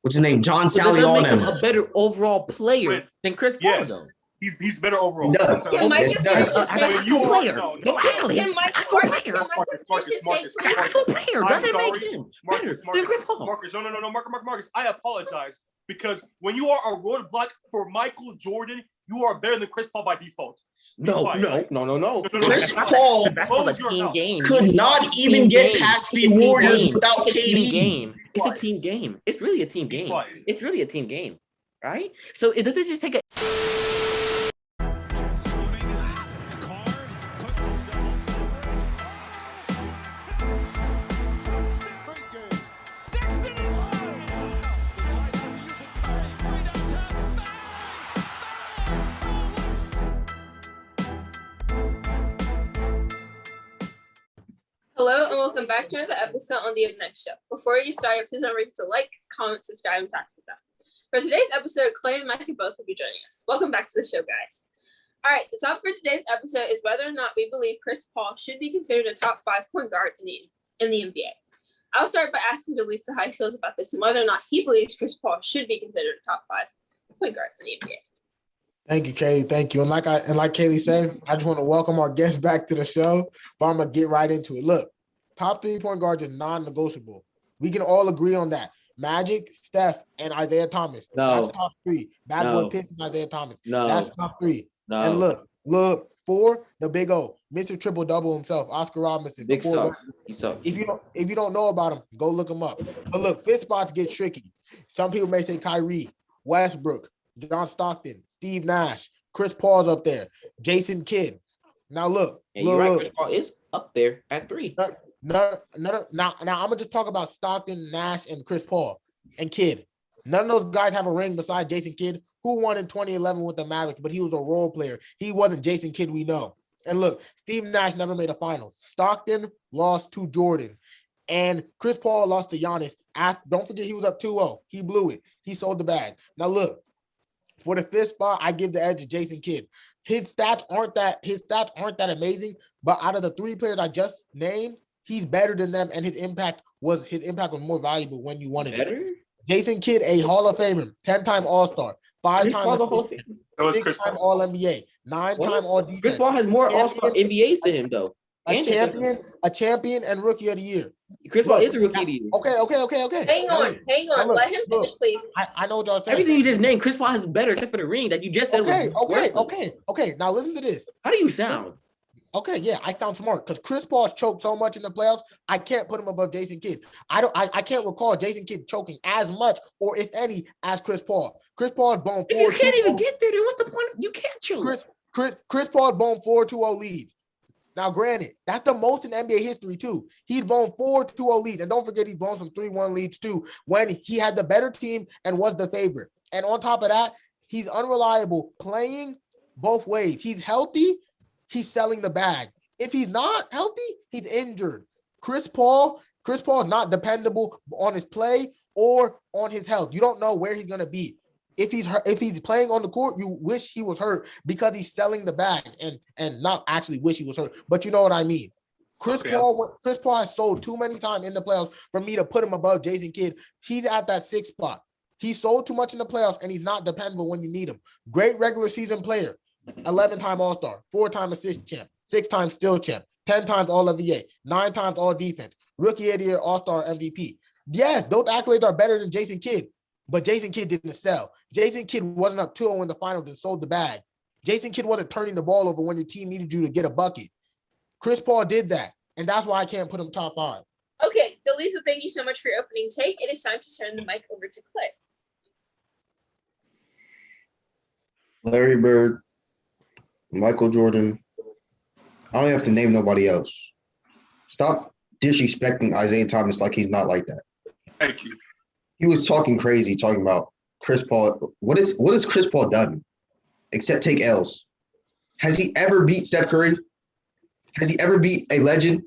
what's his name? John But does Sally that on make him him. a better overall player than Chris Paul, Yes. though? He's better overall. He does. Can Micah Yes, he does. finish his An actual sentence? player. No, No, actually, Can an Micah actual finish player. his sentence? An actual player. I'm Doesn't sorry. make him Marcus, better than Chris Paul. Marcus, I apologize because when you are a roadblock for Michael Jordan, you are better than Chris Paul by default. No. Chris Paul That's a team game. could not even get past the Warriors without KD. It's a team game. It's really a team game. It's really a team game, right? So it doesn't just take a. Hello and welcome back to another episode on the Next Show. Before you start, please don't forget to like, comment, subscribe, and talk with them. For today's episode, Clay and Mike both will be joining us. Welcome back to the show, guys. All right, the topic for today's episode is whether or not we believe Chris Paul should be considered a top 5 point guard in the NBA. I'll start by asking Delisa how he feels about this and whether or not he believes Chris Paul should be considered a top 5 point guard in the NBA. Thank you, Kaylee. Thank you. And like Kaylee said, I just want to welcome our guests back to the show, but I'm going to get right into it. Look, top 3 point guards is non-negotiable. We can all agree on that. Magic, Steph, and Isaiah Thomas. No. That's top 3. Bad Boy Pistons, Isaiah Thomas. No. That's top 3. No. And look, 4, the Big O, Mr. Triple Double himself, Oscar Robinson. Big sucks. He sucks. If you don't know about him, go look him up. But look, 5th spots get tricky. Some people may say Kyrie, Westbrook, John Stockton, Steve Nash, Chris Paul's up there, Jason Kidd. Now look, You're right. Chris Paul is up there at 3. No. Now I'm gonna just talk about Stockton, Nash, and Chris Paul and Kidd. None of those guys have a ring besides Jason Kidd, who won in 2011 with the Mavericks, but he was a role player. He wasn't Jason Kidd we know. And look, Steve Nash never made a final. Stockton lost to Jordan. And Chris Paul lost to Giannis. Don't forget he was up 2-0. He blew it. He sold the bag. Now look, for the 5th spot, I give the edge to Jason Kidd. His stats aren't that amazing, but out of the 3 players I just named, he's better than them, and his impact was more valuable when you wanted it. Jason Kidd, a Hall of Famer, 10-time All-Star, 5-time 6-time All-NBA, 9-time All-Defense. Chris Paul has more All-Star NBAs than him, though. A champion, and Rookie of the Year. Chris Paul is a Rookie of the Year. Okay. Hang on. Let him finish, please. I know what y'all saying. Everything you just named, Chris Paul has better except for the ring that you just said. Okay. Now listen to this. How do you sound? Okay, yeah, I sound smart because Chris Paul's choked so much in the playoffs. I can't put him above Jason Kidd. I can't recall Jason Kidd choking as much or if any as Chris Paul. Chris Paul's blown 4-2. You can't even get there. Then what's the point? You can't choke. Chris Paul's blown 4-2-0 leads. Now, granted, that's the most in NBA history too. He's blown 4-2-0 leads, and don't forget he's blown some 3-1 leads too when he had the better team and was the favorite. And on top of that, he's unreliable playing both ways. He's healthy. He's selling the bag. If he's not healthy, he's injured. Chris Paul is not dependable on his play or on his health. You don't know where he's going to be. If he's playing on the court, you wish he was hurt because he's selling the bag and not actually wish he was hurt. But you know what I mean. Chris Paul has sold too many times in the playoffs for me to put him above Jason Kidd. He's at that 6th spot. He sold too much in the playoffs, and he's not dependable when you need him. Great regular season player. 11-time All-Star, 4-time assist champ, 6-time steal champ, 10 times All-NBA, 9 times All-Defense, Rookie of the Year, All-Star MVP. Yes, those accolades are better than Jason Kidd, but Jason Kidd didn't sell. Jason Kidd wasn't up 2-0 in the finals and sold the bag. Jason Kidd wasn't turning the ball over when your team needed you to get a bucket. Chris Paul did that, and that's why I can't put him top 5. Okay, Delisa, thank you so much for your opening take. It is time to turn the mic over to Clay. Larry Bird, Michael Jordan. I don't have to name nobody else. Stop disrespecting Isaiah Thomas like he's not like that. Thank you. He was talking crazy, talking about Chris Paul. What has Chris Paul done except take L's? Has he ever beat Steph Curry? Has he ever beat a legend?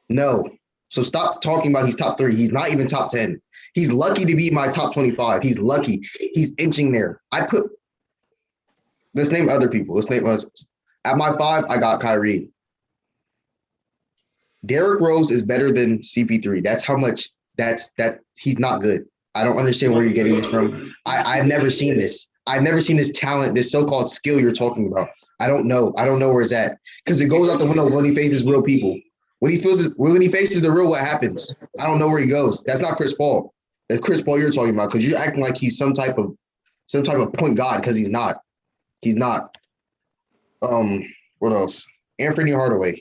No. So stop talking about he's top 3. He's not even top 10. He's lucky to be my top 25. He's lucky. He's inching there. Let's name other people. At my 5, I got Kyrie. Derrick Rose is better than CP3. That's how much that he's not good. I don't understand where you're getting this from. I've never seen this. I've never seen this talent, this so-called skill you're talking about. I don't know. I don't know where it's at because it goes out the window when he faces real people. When he faces the real, what happens? I don't know where he goes. That's not Chris Paul. That's Chris Paul you're talking about because you're acting like he's some type of point guard because he's not. He's not. What else? Anthony Hardaway.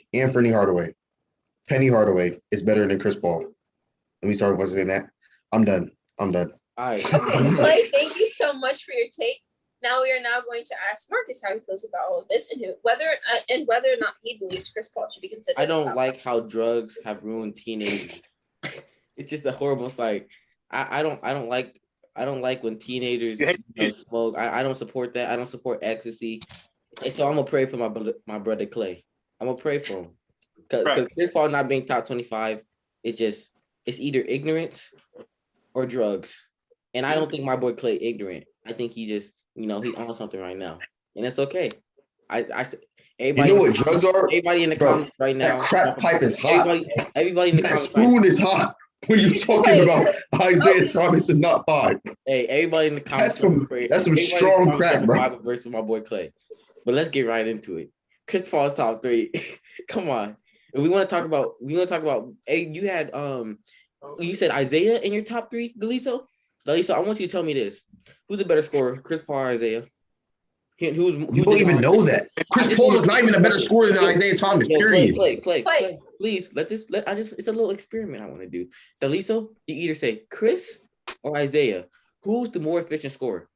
Penny Hardaway is better than Chris Paul. Let me start with saying that. I'm done. All right. Okay, Clay, thank you so much for your take. Now we are going to ask Marcus how he feels about all of this and whether or not he believes Chris Paul should be considered. I don't like how drugs have ruined teenagers. It's just a horrible sight. I don't like when teenagers smoke. I don't support that. I don't support ecstasy. And so I'm gonna pray for my brother Clay. I'm gonna pray for him because Chris Paul not being top 25. It's either ignorance or drugs. And I don't think my boy Clay ignorant. I think he just, he on something right now. And it's okay. Everybody, you know what drugs are? Everybody in the comments right now. That crack pipe is hot. Everybody in the that comments. spoon is hot. When you're talking about Isaiah Thomas is not fine. Hey, everybody in the comments. That's some strong crack, bro. Bible verse with my boy Clay. But let's get right into it. Chris Paul's top 3. Come on. And we want to talk about. Hey, you had you said Isaiah in your top 3, Daliso. I want you to tell me this: who's the better scorer, Chris Paul or Isaiah? You don't even know that. Chris Paul is not even a better scorer than Isaiah Thomas. Period. Clay, please it's a little experiment I want to do. Daliso, you either say Chris or Isaiah. Who's the more efficient scorer?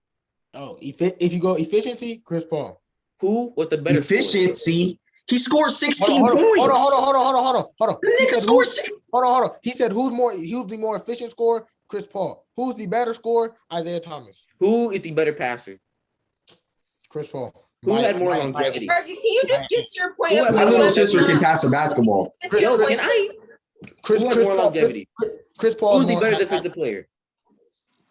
Oh, if you go efficiency, Chris Paul. Who was the better efficiency? Scorer? He scored 16 points. Hold on. Hold on. He said who's the more efficient scorer? Chris Paul. Who's the better scorer? Isaiah Thomas. Who is the better passer? Chris Paul. Who had more longevity? Marcus, can you just get to your point? My little sister can pass a basketball. Chris Paul. Who's the better defensive player?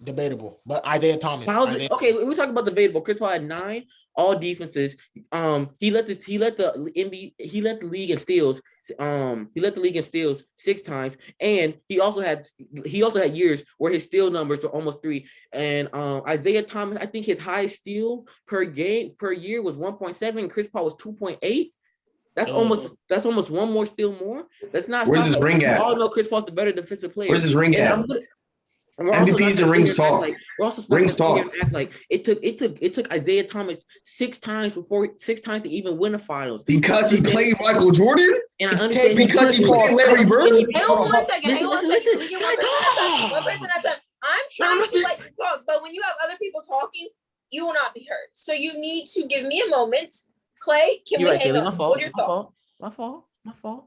Debatable, but Isaiah Thomas. Okay, we're talking about debatable. Chris Paul had 9 all defenses. He led the league in steals. He led the league in steals 6 times, and he also had years where his steal numbers were almost 3. And Isaiah Thomas, I think his highest steal per year was 1.7. Chris Paul was 2.8. That's almost one more steal more. That's not. Where's his ring at? We all know Chris Paul's the better defensive player. Where ring at? MVPs and rings talk. Rings talk. Like it took Isaiah Thomas 6 times to even win the finals because he played Michael Jordan. And I understand because he played Larry Bird. Hang on one second. One person at a time. I'm trying to let you talk, but when you have other people talking, you will not be heard. So you need to give me a moment. Clay, can we hang up? My fault.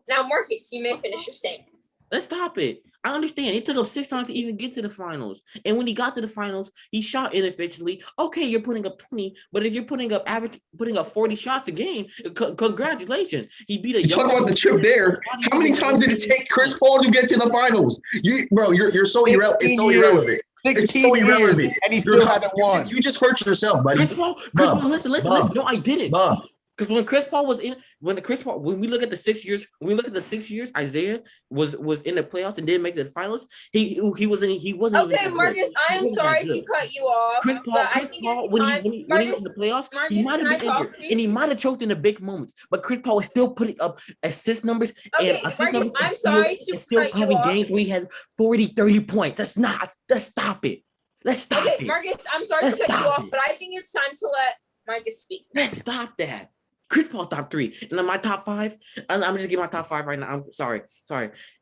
Now, Marcus, you may finish your statement. Let's stop it. I understand. It took him 6 times to even get to the finals. And when he got to the finals, he shot inefficiently. Okay, you're putting up 20, but if you're putting up 40 shots a game, congratulations. He beat a you talk about the trip there. How many times did it take Chris Paul to get to the finals? You're so irrelevant. It's so irrelevant. It's so irrelevant. And he still hasn't won. You just hurt yourself, buddy. Chris Paul, listen. No, I didn't. Because when we look at the 6 years, Isaiah was in the playoffs and didn't make the finals. He wasn't. Okay, Marcus, I am sorry to cut you off. Chris Paul, when he was in the playoffs, he might have been injured and he might have choked in the big moments. But Chris Paul was still putting up assist numbers and I'm sorry to still having games where he had 40, 30 points. Let's stop it. Let's stop it. Okay, Marcus, I'm sorry to cut you off, but I think it's time to let Marcus speak. Let's stop that. Chris Paul top 3, and then my top 5. I'm just giving my top 5 right now. I'm sorry.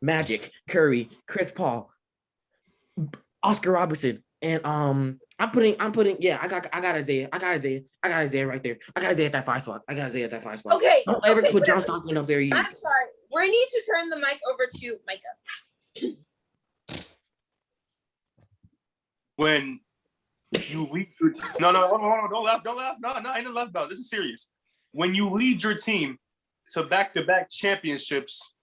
Magic, Curry, Chris Paul, Oscar Robertson, and I'm putting. Yeah, I got Isaiah. I got Isaiah right there. I got Isaiah at that 5 spot. Okay. Don't ever put John Stockton up there either. I'm sorry. We need to turn the mic over to Mica. When you lead no, don't laugh. No, I ain't laugh about it. This is serious. When you lead your team to back-to-back championships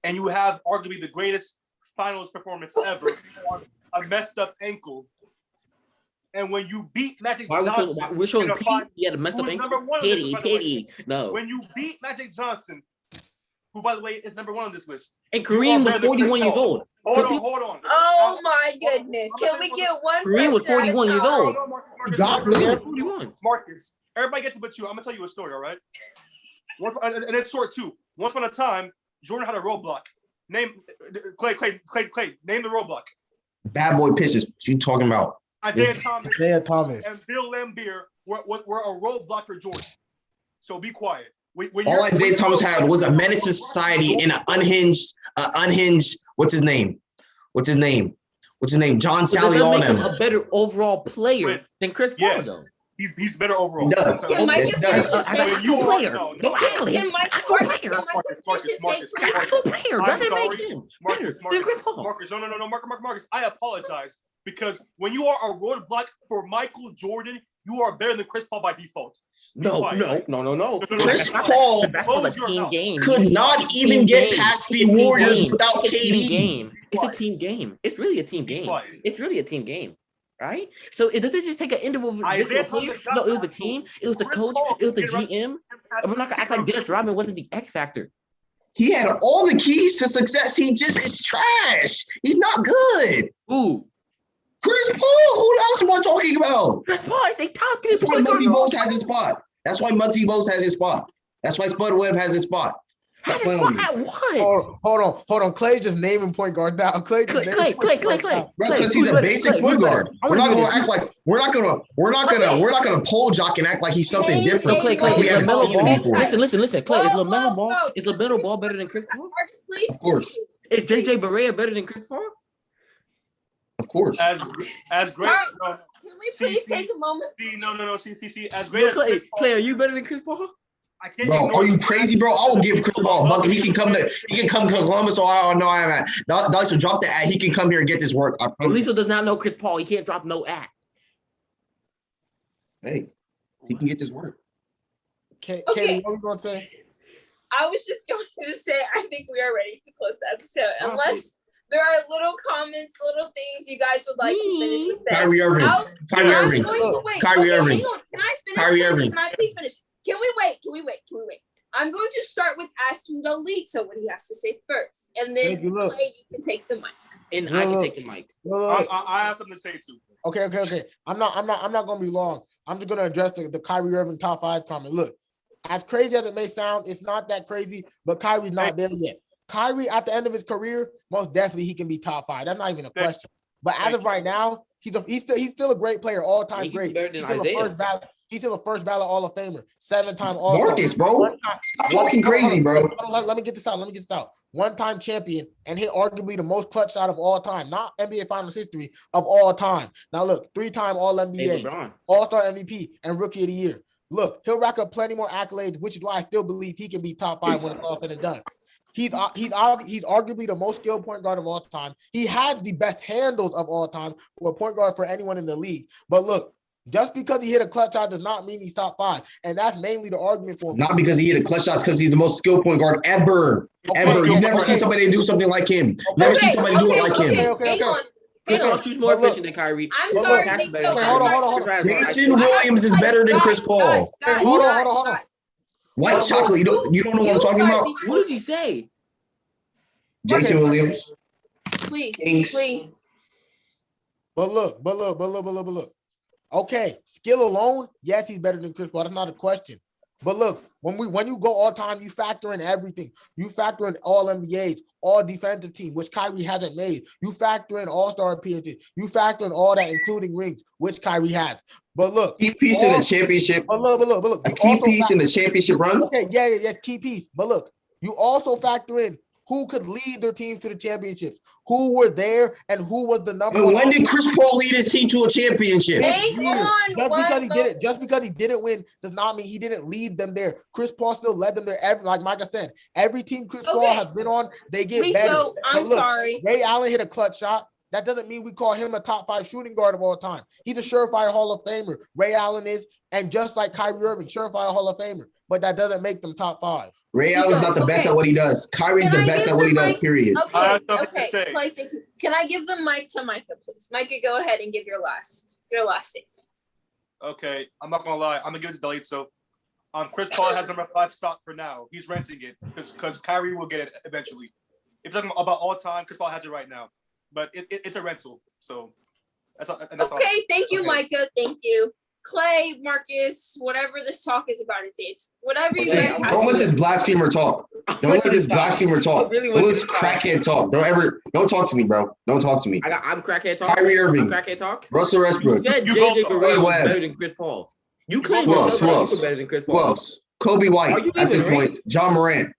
and you have arguably the greatest finals performance ever on a messed up ankle, and when you beat Magic Johnson, we're showing Pete. He had a messed up ankle. Number 1 Pity. No. When you beat Magic Johnson who, by the way, is number 1 on this list. And Kareem was 41 years old. Hold on. Oh my goodness! Can we get one? Kareem was 41 years old. Marcus, everybody gets it but you. I'm gonna tell you a story, all right? And it's short too. Once upon a time, Jordan had a roadblock. Name Clay. Name the roadblock. Bad boy pitches. What you talking about? Isaiah Thomas and and Bill Laimbeer were a roadblock for Jordan. So be quiet. All Isaiah Thomas had was a menace to society and an unhinged. What's his name? John Sally on him. A better overall player than Chris Paul, though. He's better overall. He does. Can Mike finish his Actual player. No accolades. Actual player. Doesn't make him better than Chris Paul. Marcus, no, Marcus. I apologize because when you are a roadblock for Michael Jordan, you are better than Chris Paul by default. No. Chris Paul could not even get past the Warriors without KD. It's a team game. It's really a team game. Right? So it doesn't just take an individual player. No, it was the team, it was the coach, it was the GM. We're not gonna act like Dennis Rodman wasn't the X factor. He had all the keys to success. He just is trash. He's not good. Ooh. Chris Paul. Who else am I talking about? Chris Paul is a top 10. That's why Muggsy Bogues has his spot. That's why Spud Webb has his spot. At what? Hold on. Clay just naming point guard now. Clay. Because he's a basic point guard. We're not gonna act like we're not gonna pole jock and act like he's something different. Clay, we haven't seen him before. Listen. Clay, is LaMelo Ball better than Chris Paul? Of course. Is JJ Barea better than Chris Paul? Of course. As great. Can we please take a moment? See. As great as Clay, are you better than Chris Paul? I can't. Bro, are you crazy, bro? I will give Chris Paul a bucket. He can come to Columbus, Ohio. No, I'm at. Dawson, drop the ad. He can come here and get this work. Lisa does not know Chris Paul. He can't drop no ad. Hey, he can get this work. Katie, Okay. what were you gonna say? I was just going to say I think we are ready to close the episode, unless there are little comments, little things you guys would like to finish with. Kyrie Irving. Kyrie Irving. Kyrie Irving. Hang on. Can I finish? Kyrie Irving. Can I please finish? Can we wait? I'm going to start with asking the lead, so what he has to say first, and then Clay, you can take the mic. And I can take the mic. I have something to say too. Okay. I'm not gonna be long. I'm just gonna address the Kyrie Irving top 5 comment. Look, as crazy as it may sound, it's not that crazy, but Kyrie's not there yet. Kyrie, at the end of his career, most definitely he can be top 5. That's not even a question. But as of right now, he's still a great player, all-time great. He's still a first ballot Hall of Famer, 7-time All-Star. Marcus, bro. Stop talking crazy, bro. Let me get this out. One-time champion and hit arguably the most clutch shot of all time, not NBA Finals history of all time. Now look, 3-time All-NBA, All-Star MVP, and Rookie of the Year. Look, he'll rack up plenty more accolades, which is why I still believe he can be top 5 when it's all said and done. He's arguably the most skilled point guard of all time. He has the best handles of all time for a point guard for anyone in the league. But look, just because he hit a clutch shot does not mean he's top 5. And that's mainly the argument for him. Not because he hit a clutch shot, because he's the most skilled point guard ever. You never see somebody do something like him. Never see somebody do it like him. Hang on. He's more efficient than Kyrie. I'm sorry. Hold on. Jason Williams is better than Chris Paul. Hold on. White chocolate. You don't know what I'm talking about? What did you say? Jason Williams. Please. But look. Okay, skill alone, yes, he's better than Chris Paul. That's not a question. But look, when you go all time, you factor in everything. You factor in all NBAs, all defensive team, which Kyrie hasn't made. You factor in all-star appearances. You factor in all that, including rings, which Kyrie has. But look, key piece in the championship. But look. A key piece in the championship run. Okay, yes, key piece. But look, you also factor in who could lead their team to the championships, who were there, and who was the number one. When did Chris Paul lead his team to a championship? Just because he didn't win does not mean he didn't lead them there. Chris Paul still led them there. Like Mica said, every team Chris Paul has been on, they get better. I'm sorry. Ray Allen hit a clutch shot. That doesn't mean we call him a top 5 shooting guard of all time. He's a surefire Hall of Famer. Ray Allen is, and just like Kyrie Irving, surefire Hall of Famer. But that doesn't make them top 5. Ray Allen's not the best at what he does. Kyrie's the best at what he does, period. Okay. Clay, can I give the mic to Mica, please? Mica, go ahead and give your last statement. Okay, I'm not gonna lie. I'm gonna give it to Delete. So Chris Paul has number 5 spot for now. He's renting it because Kyrie will get it eventually. If you're talking about all time, Chris Paul has it right now, but it's a rental. So that's all. Okay, thank you, Mica. Thank you. Clay, Marcus, whatever this talk is about, it's whatever you guys have. Don't let this blasphemer talk. Don't let this blasphemer talk. Don't let this crackhead talk. Don't talk to me, bro. Don't talk to me. I'm crackhead talk. Kyrie Irving. I'm crackhead talk. Russell Westbrook. You said JJ Barea was better than Chris Paul. You claim Who else? better than Chris Paul. Who else? Kobe White at this point. John Morant.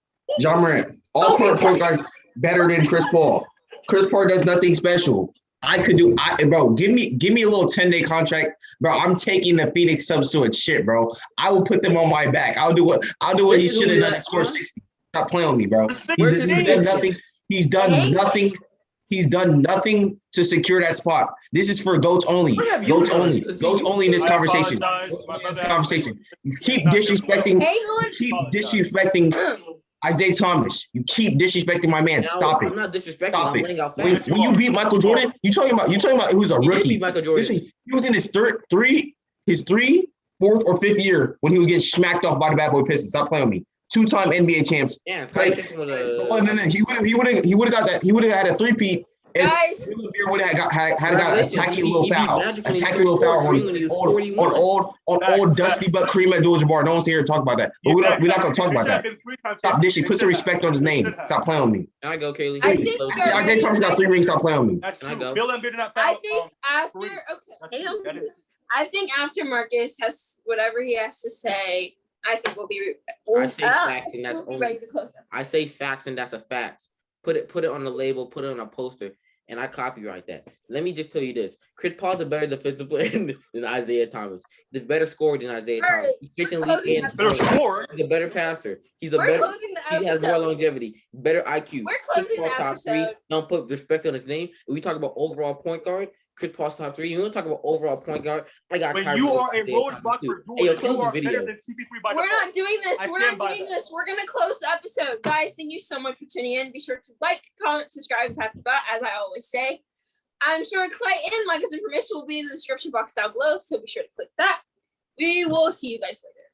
All current point guards better than Chris Paul. Chris Paul does nothing special. Bro, give me a little 10-day contract, bro. I'm taking the Phoenix Suns to a shit, bro. I will put them on my back. I'll do what he should have done to score 60. Stop playing with me, bro. He's done nothing. He's done nothing. He's done nothing to secure that spot. This is for GOATs only. GOATs only. GOATs only in this conversation. You keep disrespecting. Isaiah Thomas. You keep disrespecting my man. Stop it. I'm not disrespecting. Stop I'm it. laying out When facts. you beat Michael Jordan, you talking about who's a rookie. Michael Jordan. He was in his fourth or fifth year when he was getting smacked off by the bad boy Pistons. Stop playing with me. 2-time NBA champs. Yeah, he would have got that. He would have had a three-peat. Guys, would have got a tacky little foul. A tacky little foul on old Dusty Butt Kareem Abdul-Jabbar. No one's here to talk about that. But we're not going to talk about that. Stop dishing. Put some respect on his name. Stop playing with me. I go, Kaylee. I think Isaiah Thomas got 3 rings. Stop playing with me. That's true. go. Bill Embiid did not I foul. think after hang on. That is- I think after Marcus has whatever he has to say, I think we'll be facts, and that's we'll be only. ready to close up. I say facts, and that's a fact. Put it on the label. Put it on a poster. And I copyright that. Let me just tell you this. Chris Paul's a better defensive player than Isaiah Thomas. He's a better scorer than Isaiah Thomas. Efficiently and better scorer. He's a better passer. He We're has closing the more episode. longevity, better IQ. We're Chris closing Paul's the top 3. episode. Don't put respect on his name. When we talk about overall point guard, Chris Paul's top 3. You want to talk about overall point guard? I got When Kyrie you are a Isaiah roadblock Thomas for too. Hey, yo, Jordan, close you the are video. better than CP3 by We're default. not doing this. I We're stand not by doing that. this. We're gonna close the episode. Guys, thank you so much for tuning in. Be sure to like, comment, subscribe, and tap the bell, as I always say. I'm sure Clay and Micah's information will be in the description box down below, so be sure to click that. We will see you guys later.